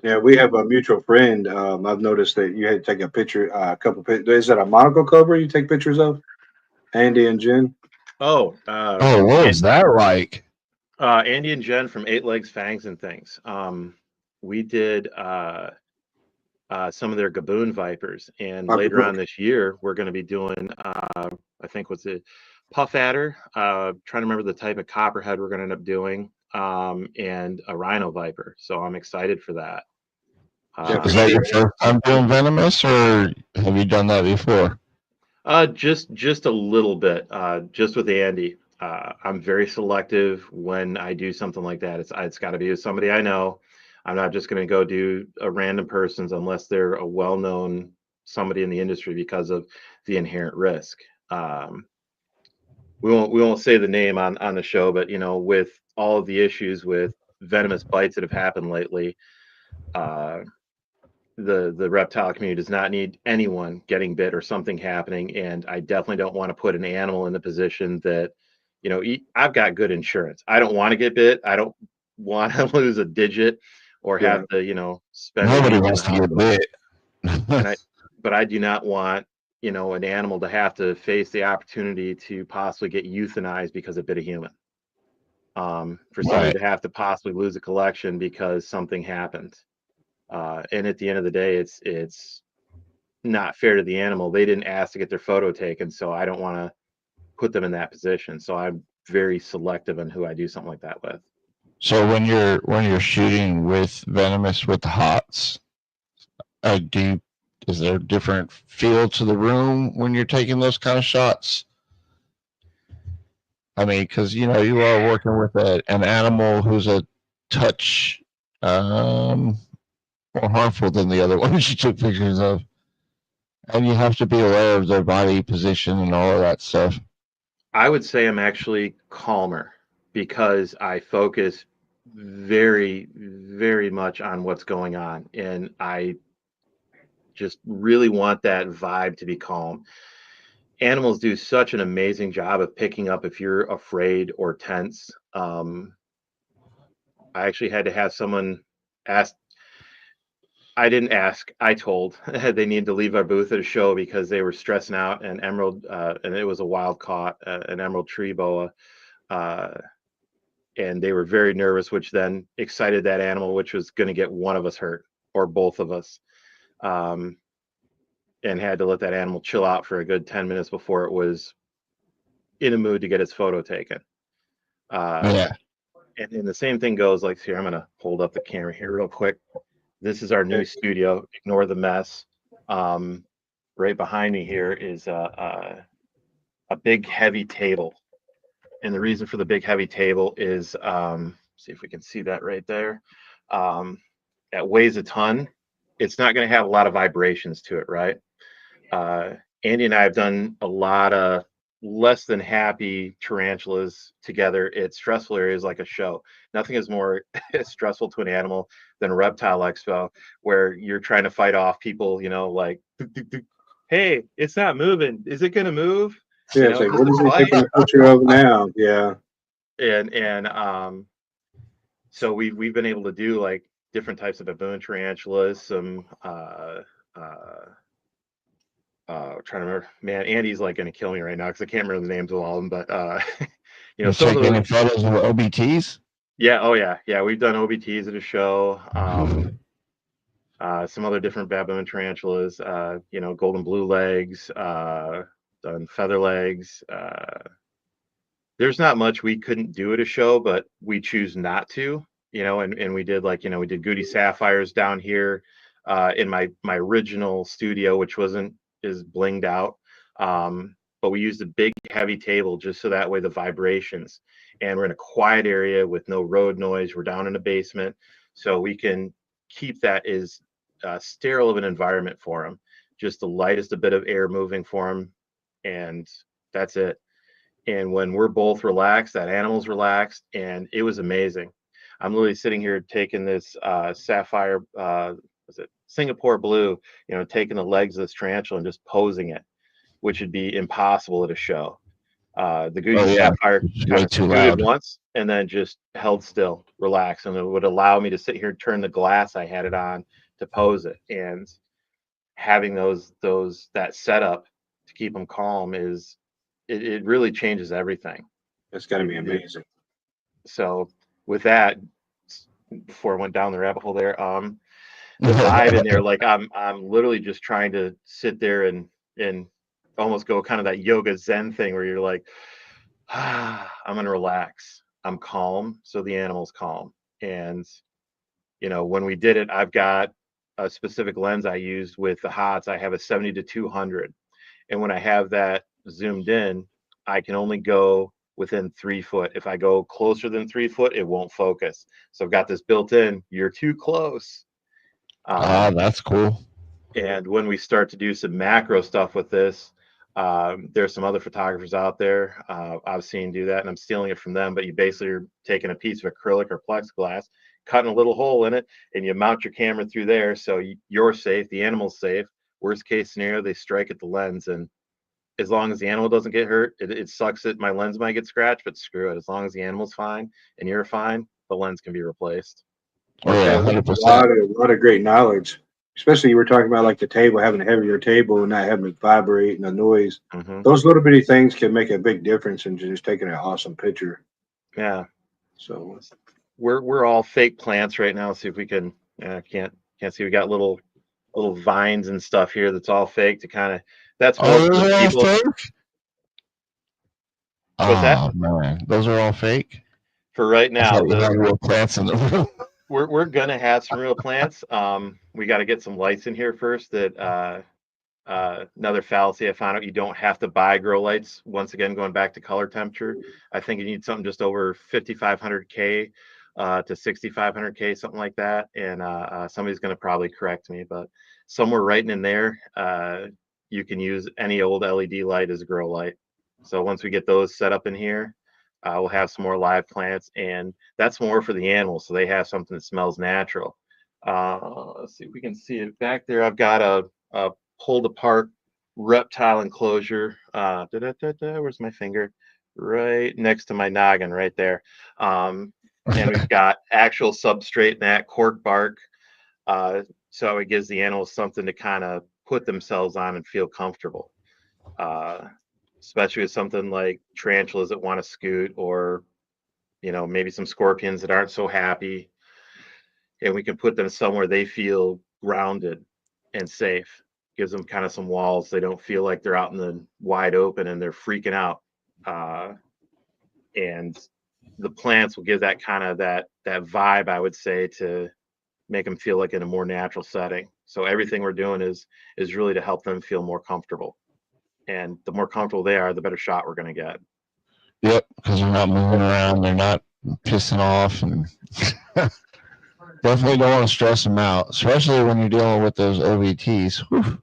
Yeah, we have a mutual friend. I've noticed that you had to take a picture, a couple pictures. Is that a monocle cobra you take pictures of? Andy and Jen? Oh, what was that like? Andy and Jen from Eight Legs, Fangs, and Things. We did some of their gaboon vipers, and later on this year, we're going to be doing, I think, what's it, puff adder. Trying to remember the type of copperhead we're going to end up doing, and a rhino viper. So I'm excited for that. Is that your first time doing venomous, or have you done that before? Just a little bit, just with Andy. I'm very selective when I do something like that. It's got to be with somebody I know. I'm not just going to go do a random person's unless they're a well-known somebody in the industry because of the inherent risk. We won't say the name on the show, but with all of the issues with venomous bites that have happened lately, uh, the reptile community does not need anyone getting bit or something happening, and I definitely don't want to put an animal in the position that, I've got good insurance. I don't want to get bit. I don't want to lose a digit or Yeah. have to, spend a Nobody week in wants the to get hospital. bit. And but I do not want, an animal to have to face the opportunity to possibly get euthanized because it bit a human. For somebody Right. to have to possibly lose a collection because something happened. And at the end of the day, it's not fair to the animal. They didn't ask to get their photo taken, so I don't want to put them in that position. So I'm very selective on who I do something like that with. So when you're shooting with venomous with the hots, is there a different feel to the room when you're taking those kind of shots? I mean, because you are working with an animal who's a touch um, more harmful than the other ones you took pictures of, and you have to be aware of their body position and all of that stuff. I would say I'm actually calmer because I focus very, very much on what's going on. And I just really want that vibe to be calm. Animals do such an amazing job of picking up if you're afraid or tense. I actually had to have someone ask. I didn't ask. I told they needed to leave our booth at a show because they were stressing out. And and it was a wild caught, an emerald tree boa, uh, and they were very nervous, which then excited that animal, which was going to get one of us hurt or both of us, um, and had to let that animal chill out for a good 10 minutes before it was in a mood to get its photo taken. Yeah. And the same thing goes like here. I'm going to hold up the camera here real quick. This is our new studio. Ignore the mess. Right behind me here is a big heavy table, and the reason for the big heavy table is see if we can see that right there. That weighs a ton. It's not going to have a lot of vibrations to it, right? Uh, Andy and I have done a lot of less than happy tarantulas together at stressful areas like a show. Nothing is more stressful to an animal than a reptile expo where you're trying to fight off people, like, hey, it's not moving. Is it going to move? Yeah, it's like, Just what a is he fight. taking a picture of now? Yeah. And so we've been able to do like different types of baboon tarantulas, some trying to remember, man, Andy's like going to kill me right now because I can't remember the names of all of them, but You some of take any those. photos of OBTs? Yeah, oh yeah, we've done OBTs at a show. Some other different baboon tarantulas, golden blue legs, done feather legs. There's not much we couldn't do at a show, but we choose not to, and we did we did Goody Sapphires down here in my original studio, which wasn't as blinged out. But we used a big heavy table just so that way the vibrations, and we're in a quiet area with no road noise. We're down in a basement, so we can keep that as sterile of an environment for them, just the lightest a bit of air moving for them, and that's it. And when we're both relaxed, that animal's relaxed, and it was amazing. I'm literally sitting here taking this sapphire, was it Singapore blue, taking the legs of this tarantula and just posing it, which would be impossible at a show. The Goody Oh yeah, Sapphire it's kind way of too scooted loud. once and then just held still, relaxed, and it would allow me to sit here and turn the glass I had it on to pose it. And having that setup to keep them calm it really changes everything. That's got to be amazing. So with that, before I went down the rabbit hole there, the vibe in there, like I'm literally just trying to sit there and almost go kind of that yoga zen thing where you're like, I'm gonna relax. I'm calm, so the animal's calm. And when we did it, I've got a specific lens I used with the hots. I have a 70 to 200, and when I have that zoomed in, I can only go within 3 foot. If I go closer than 3 foot, it won't focus. So I've got this built in, you're too close. That's cool. And when we start to do some macro stuff with this, there's some other photographers out there I've seen do that, and I'm stealing it from them. But you basically are taking a piece of acrylic or plexiglass, cutting a little hole in it, and you mount your camera through there, so you're safe, the animal's safe. Worst case scenario, they strike at the lens, and as long as the animal doesn't get hurt, it sucks that my lens might get scratched, but screw it. As long as the animal's fine and you're fine, the lens can be replaced. Oh yeah, Yeah, 100%. a lot of great knowledge. Especially you were talking about like the table, having a heavier table and not having it vibrate and the noise. Mm-hmm. Those little bitty things can make a big difference in just taking an awesome picture. Yeah. So We're all fake plants right now. See if we can. Can't see. We got little vines and stuff here. That's all fake to kind of. That's more Oh, for those the are all people. fake? What's that? Oh man, those are all fake. For right I now, thought you had real plants in the room. we're gonna have some real plants. We got to get some lights in here first. That another fallacy I found out: you don't have to buy grow lights. Once again, going back to color temperature, I think you need something just over 5,500K to 6,500K, something like that. And somebody's going to probably correct me, but somewhere right in there, you can use any old LED light as a grow light. So once we get those set up in here, we'll have some more live plants, and that's more for the animals, so they have something that smells natural. Let's see if we can see it back there. I've got a pulled apart reptile enclosure. Where's my finger? Right next to my noggin, right there. And we've got actual substrate in that cork bark. So it gives the animals something to kind of put themselves on and feel comfortable. Especially with something like tarantulas that want to scoot, or maybe some scorpions that aren't so happy, and we can put them somewhere they feel grounded and safe. Gives them kind of some walls. They don't feel like they're out in the wide open and they're freaking out. And the plants will give that kind of that vibe, I would say, to make them feel like in a more natural setting. So everything we're doing is really to help them feel more comfortable. And the more comfortable they are, the better shot we're going to get. Yep, because they're not moving around, they're not pissing off, and definitely don't want to stress them out, especially when you're dealing with those OVTs. Whew.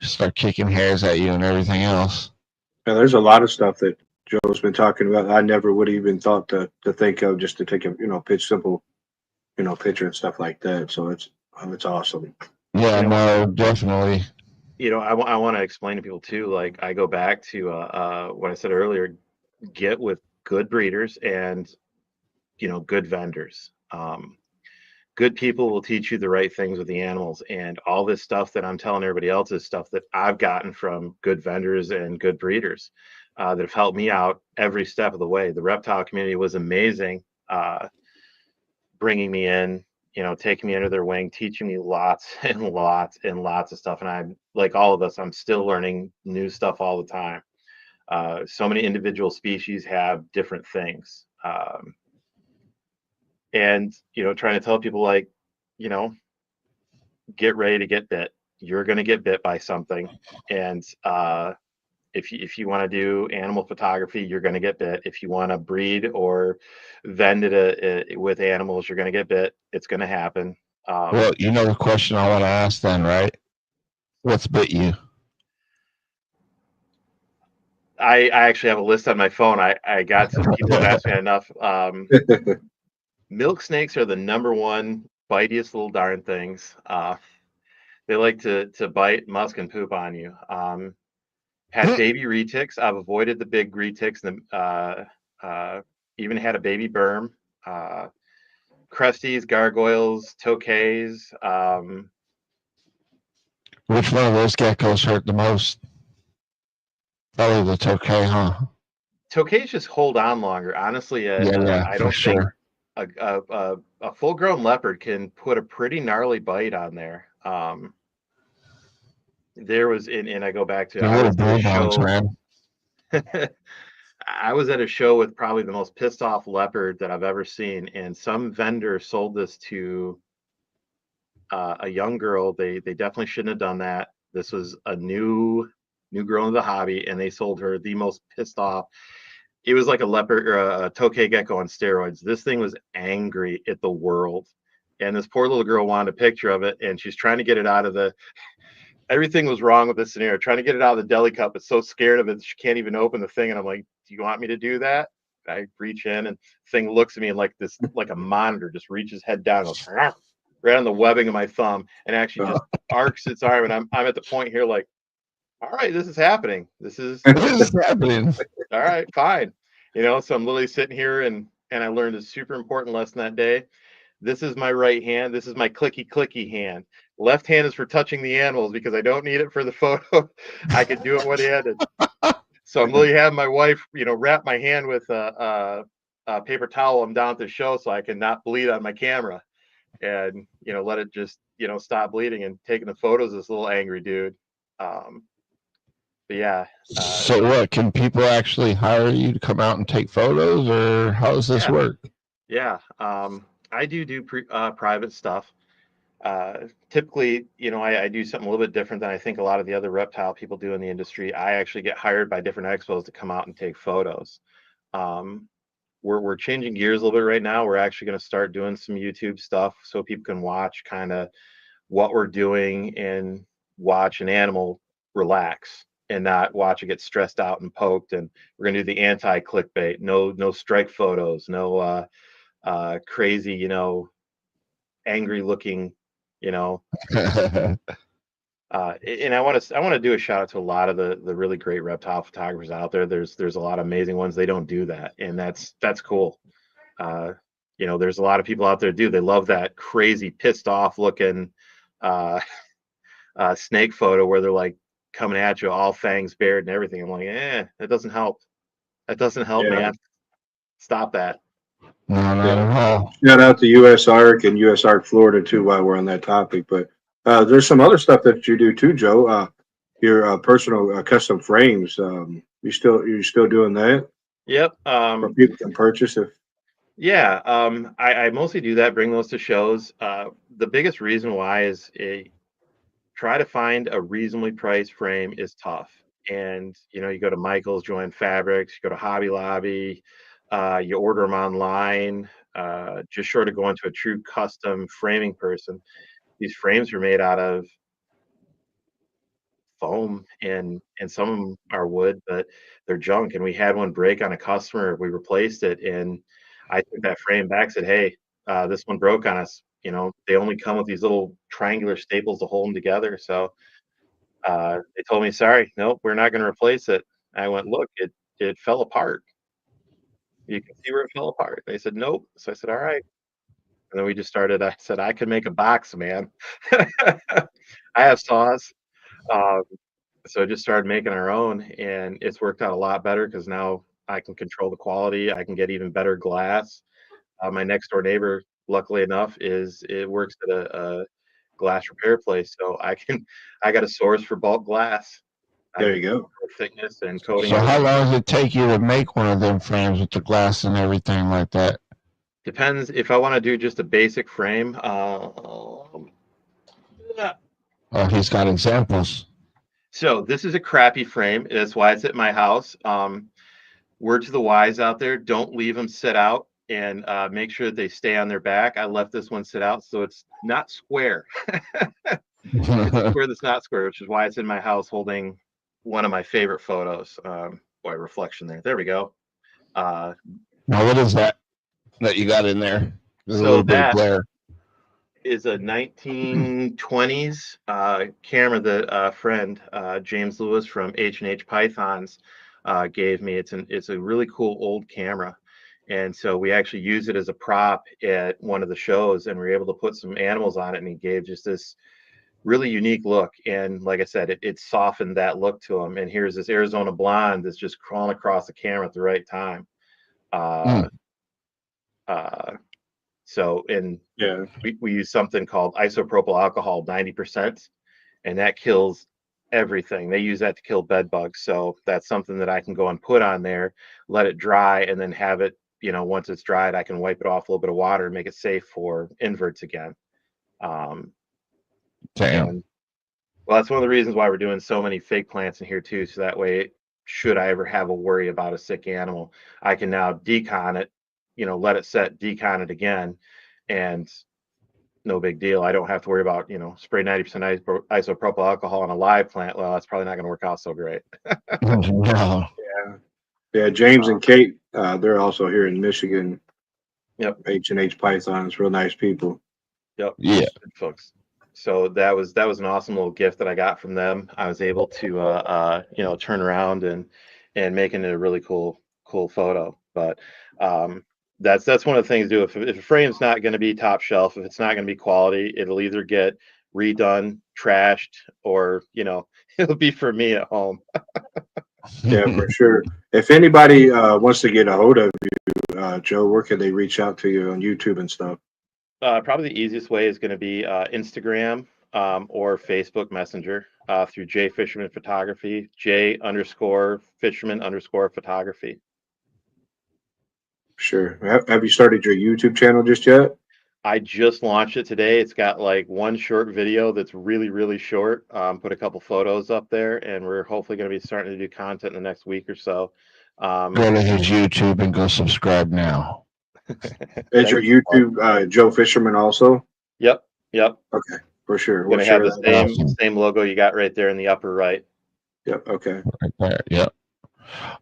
Start kicking hairs at you and everything else. yeah, there's a lot of stuff that Joe's been talking about. I never would have even thought to think of just to take a pitch simple picture and stuff like that. So it's awesome. Yeah, no, definitely. I want to explain to people too. Like I go back to what I said earlier: get with good breeders and good vendors. Good people will teach you the right things with the animals, and all this stuff that I'm telling everybody else is stuff that I've gotten from good vendors and good breeders that have helped me out every step of the way. The reptile community was amazing, bringing me in, taking me under their wing, teaching me lots and lots and lots of stuff. And I'm like all of us, I'm still learning new stuff all the time. So many individual species have different things. And trying to tell people, like, get ready to get bit. You're going to get bit by something. And if you want to do animal photography, you're going to get bit. If you want to breed or vend it with animals, you're going to get bit. It's going to happen. Well, the question I want to ask then, right? What's bit you? I actually have a list on my phone. I got some people have asked me enough. Milk snakes are the number one bitiest little darn things. They like to bite, musk, and poop on you. Had baby retics. I've avoided the big retics. And even had a baby berm. Cresties, gargoyles, tokays. Which one of those geckos hurt the most? Probably the tokay, huh? Tokays just hold on longer. Honestly, I don't think a full-grown leopard can put a pretty gnarly bite on there. There was, and I go back to, They're I little was at a bulldogs, show. man. I was at a show with probably the most pissed off leopard that I've ever seen, and some vendor sold this to a young girl. They definitely shouldn't have done that. This was a new girl in the hobby, and they sold her the most pissed off. it was like a leopard or a tokay gecko on steroids. This thing was angry at the world. And this poor little girl wanted a picture of it, and she's trying to get it out of the everything was wrong with this scenario. Trying to get it out of the deli cup, but so scared of it she can't even open the thing. And I'm like, "Do you want me to do that?" I reach in, and the thing looks at me and like this, like a monitor, just reaches head down, goes right on the webbing of my thumb, and actually just arcs its arm. And I'm at the point here, like, all right, this is happening. This is What is happening? all right, fine. So I'm literally sitting here, and I learned a super important lesson that day. This is my right hand. This is my clicky clicky hand. Left hand is for touching the animals because I don't need it for the photo. I can do it one-handed. So I'm literally having my wife, wrap my hand with a paper towel. I'm down at the show so I can not bleed on my camera, and let it just stop bleeding, and taking the photos of this little angry dude. But yeah. So what? Can people actually hire you to come out and take photos, or how does this Yeah. work? Yeah. I do private stuff. Typically, I do something a little bit different than I think a lot of the other reptile people do in the industry. I actually get hired by different expos to come out and take photos. We're changing gears a little bit right now. We're actually going to start doing some YouTube stuff so people can watch kind of what we're doing and watch an animal relax and not watch it get stressed out and poked. And we're going to do the anti-clickbait, no strike photos, no crazy, angry looking, and I want to do a shout out to a lot of the really great reptile photographers out there. There's a lot of amazing ones. They don't do that, and that's cool. There's a lot of people out there do. They love that crazy pissed off looking snake photo where they're like coming at you all fangs bared and everything. I'm like, that doesn't help. That doesn't help, Yeah. man. Stop that. No, not at all. Shout out to US Arc and US Arc Florida too while we're on that topic. But there's some other stuff that you do too, Joe. Your personal custom frames. You still doing that? Yep. Or people can purchase if. Yeah, I mostly do that, bring those to shows. The biggest reason why is try to find a reasonably priced frame is tough. And you go to Michael's, Joanne Fabrics, you go to Hobby Lobby, you order them online. Just short of going to a true custom framing person, these frames are made out of foam, and some of them are wood, but they're junk. And we had one break on a customer. We replaced it, and I took that frame back, said, "Hey, this one broke on us." They only come with these little triangular staples to hold them together. So they told me, "Sorry, nope, we're not going to replace it." I went, "Look, it fell apart. You can see where it fell apart." They said, "Nope." So I said, "All right." And then we just started. I said, "I can make a box, man." I have saws. Um, so I just started making our own, and it's worked out a lot better because now I can control the quality. I can get even better glass. My next door neighbor, luckily enough, it works at a glass repair place, so I got a source for bulk glass. I There can you go. control thickness and coating So how everything. long does it take you to make one of them frames with the glass and everything like that? Depends if I want to do just a basic frame. Oh, he's got examples. So this is a crappy frame. That's why it's at my house. Word to the wise out there: don't leave them sit out, and make sure that they stay on their back. I left this one sit out, so it's not square. It's a square that's not square, which is why it's in my house holding one of my favorite photos. Boy, reflection there. There we go. Now, what is that you got in there? There's a So little bit of that glare. is a 1920s camera that a friend, James Lewis from H&H Pythons, gave me. It's a really cool old camera, and so we actually use it as a prop at one of the shows, and we were able to put some animals on it, and he gave just this really unique look. And like I said, it softened that look to him. And here's this Arizona blonde that's just crawling across the camera at the right time. Uh, uh, and Yeah. we use something called isopropyl alcohol 90%, and that kills everything. They use that to kill bed bugs. So that's something that I can go and put on there, let it dry, and then have it, once it's dried, I can wipe it off a little bit of water and make it safe for inverts again. Damn. And well, that's one of the reasons why we're doing so many fake plants in here too. So that way should I ever have a worry about a sick animal, I can now decon it, let it set, decon it again, and no big deal. I don't have to worry about, spray 90% isopropyl alcohol on a live plant. Well, that's probably not going to work out so great. No. Yeah. James and Kate, they're also here in Michigan. Yep. H&H Pythons, real nice people. Yep. Yeah. Good folks. So that was an awesome little gift that I got from them. I was able to turn around and making it a really cool photo. But that's one of the things to do. If a frame's not going to be top shelf, if it's not going to be quality, it'll either get redone, trashed, or it'll be for me at home. Yeah, for sure. If anybody wants to get a hold of you, Joe, where can they reach out to you on YouTube and stuff? Probably the easiest way is going to be Instagram or Facebook Messenger through J Fisherman Photography, J_Fisherman_photography. Sure. Have you started your YouTube channel just yet? I just launched it today. It's got like one short video that's really, really short. Put a couple photos up there, and we're hopefully going to be starting to do content in the next week or so. Go to his YouTube and go subscribe now. Is your YouTube Joe Fisherman also? Yep. Okay, for sure. We're going to have the same logo you got right there in the upper right. Yep. Okay. Right there. Yep.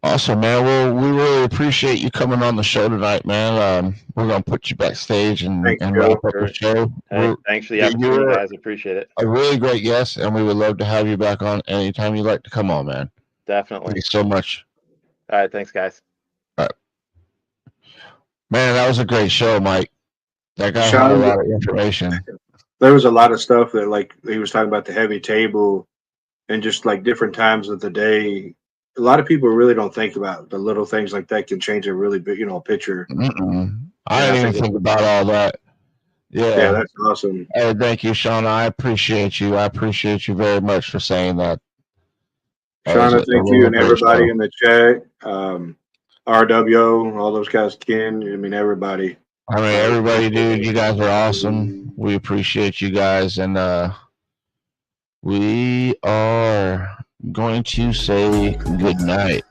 Awesome, man. Well, we really appreciate you coming on the show tonight, man. We're gonna put you backstage and wrap up the show. Hey, thanks for the opportunity, guys. I appreciate it. A really great guest, and we would love to have you back on anytime you'd like to come on, man. Definitely. Thanks so much. All right, thanks, guys. All right, man. That was a great show, Mike. That guy had a lot of information. There was a lot of stuff that, like, he was talking about the heavy table and just like different times of the day. A lot of people really don't think about the little things like that can change a really big, picture. I didn't even think about all that. Yeah, that's awesome. Hey, thank you, Shauna. I appreciate you. I appreciate you very much for saying that. Shauna, thank you, and everybody in the chat. RWO, all those guys, Ken. I mean, everybody. Everybody, dude. You guys are awesome. We appreciate you guys, and we are going to say good night.